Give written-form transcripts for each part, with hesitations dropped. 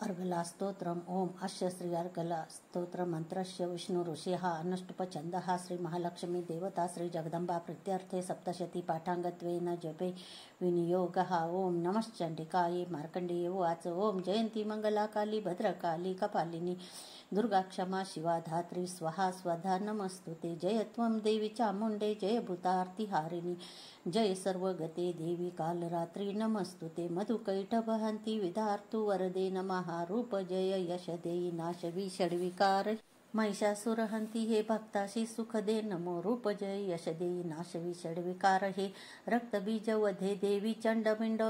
अर्गला स्तोत्रम ओम अस्य श्री अर्गला स्तोत्र मंत्रस्य विष्णु ऋषिः अनुष्टुपछन्दः श्री महालक्ष्मी देवता श्री जगदंबा प्रत्यर्थे सप्तशती पाठांगत्वेन जपे विनियोगः। ओम नमश्चंडिकायै। मार्कंडेय उवाच ओम जयंती मंगला काली भद्रकाली कपालिनी दुर्गा क्षमा शिवा धात्री स्वाहा स्वधा नमस्तुते। जय त्वं देवी चामुंडे जय भूतार्तिहारिणी जय सर्वगते देवी कालरात्रि नमस्तुते। मधुकैटभहन्ति विधार्तु वरदे नमः। रूप जय यश देई नाशवी षड्विकार महिषासुरहंती हे भक्ताशी सुख दे नमो। रूप जय यश देई नाशवी षड्विकार हे रक्तबीज वधे देवी चंडबिंड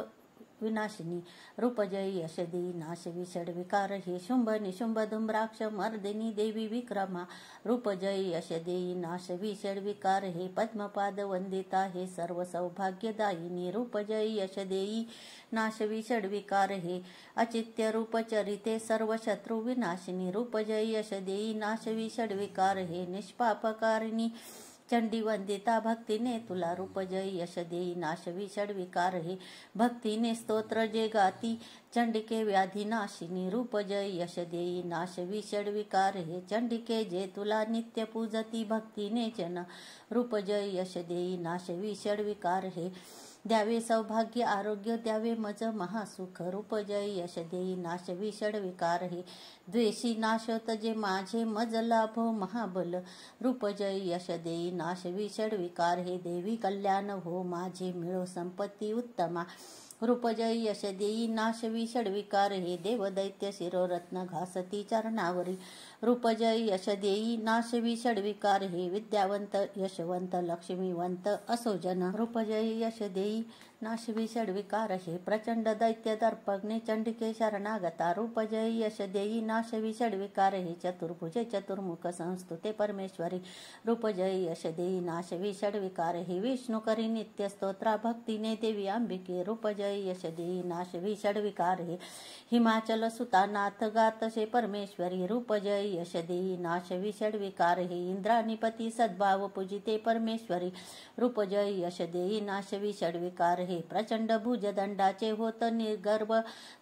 विनाशिनी रूप जय यश देई नाशवी षड्विकार हे शुंभ निशुंभ धुम्राक्ष मर्दिनी देवी विक्रमा रूप जय यश देई नाशवी षड्विकार हे पद्मपाद वंदिता हे सर्व सौभाग्यदायिनी रूप जय यश देई नाशवी षड्विकार हे अचित्य रूप चरिते सर्व शत्रु विनाशिनी रूप जय यश देई नाशवी षड्विकार हे निष्पापकारिणी चंडी वंदिता भक्तीने तुला रूप जय यश देई नाशवी षड्विकार हे भक्तीने स्तोत्र जे गाती चंडिके व्याधी नाशिनी रूप जय यश देई नाशवी षड्विकार हे चंडिके जे तुला नित्य पूजती भक्तीने जन रूप जय यश देई नाशवी षड्विकार हे द्यावे सौभाग्य आरोग्य द्यावे मज महासुख रूप जय यश देई नाशवी षड्विकार हे द्वेषी नाश तजे माझे मज लाभो महाबल रूप जय यश देई नाशवी षड्विकार हे देवी कल्याण हो माझे मिळो संपत्ती उत्तमा रूप जय यश देई नाशवी षड्विकार हे देव दैत्य शिरोरत्न घासती चरणावरी रूप जय यश देई नाशवी षड्विकार हे विद्यावंत यशवंत लक्ष्मीवंत असो जन रूप जय यश देई नाशवी षड्विकार हे प्रचंड दैत्य दर्पग्ने चंडिके शरणागता रूप जय यश देई नाशवी षड्विकार हे चतुर्भुजे चतुर्मुख संस्तुते परमेश्वरी रूप जय यश देई नाशवी षड्विकार हे विष्णु करी नित्य स्तोत्रा भक्तीने देवी अंबिके रूप जय यश देई नाशवी षड्विकार हे हिमाचल सुता नाथ गातसे परमेश्वरी रूप जय यश देई नाशवी षड्विकार हे इंद्रानिपती सद्भाव पूजिते परमेश्वरी रूप जय यश देई नाशवी षड्विकार हे प्रचंड भुजदंडाचे होत निर्गर्भ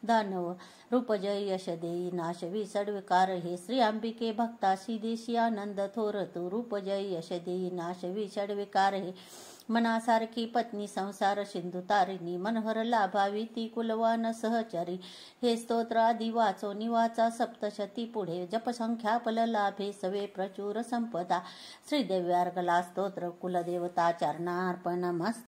दानव रूप जय यश देई नाशवी षड्विकार हे श्री अंबिके भक्ताशी देशी आनंद थोरतु रूप जय यश देई नाशवी षड्विकार हे मनासारखी पत्नी संसार सिंधू तारिणी मनोहर लाभावी ती कुलवान सहचरी हे स्तोत्र आदि वाचो निवाचा सप्तशती पुढे जपसंख्या फल लाभे सवे प्रचुर संपदा श्रीदेव्यार्गला स्तोत्र कुलदेवता चरणार्पणमस्तु।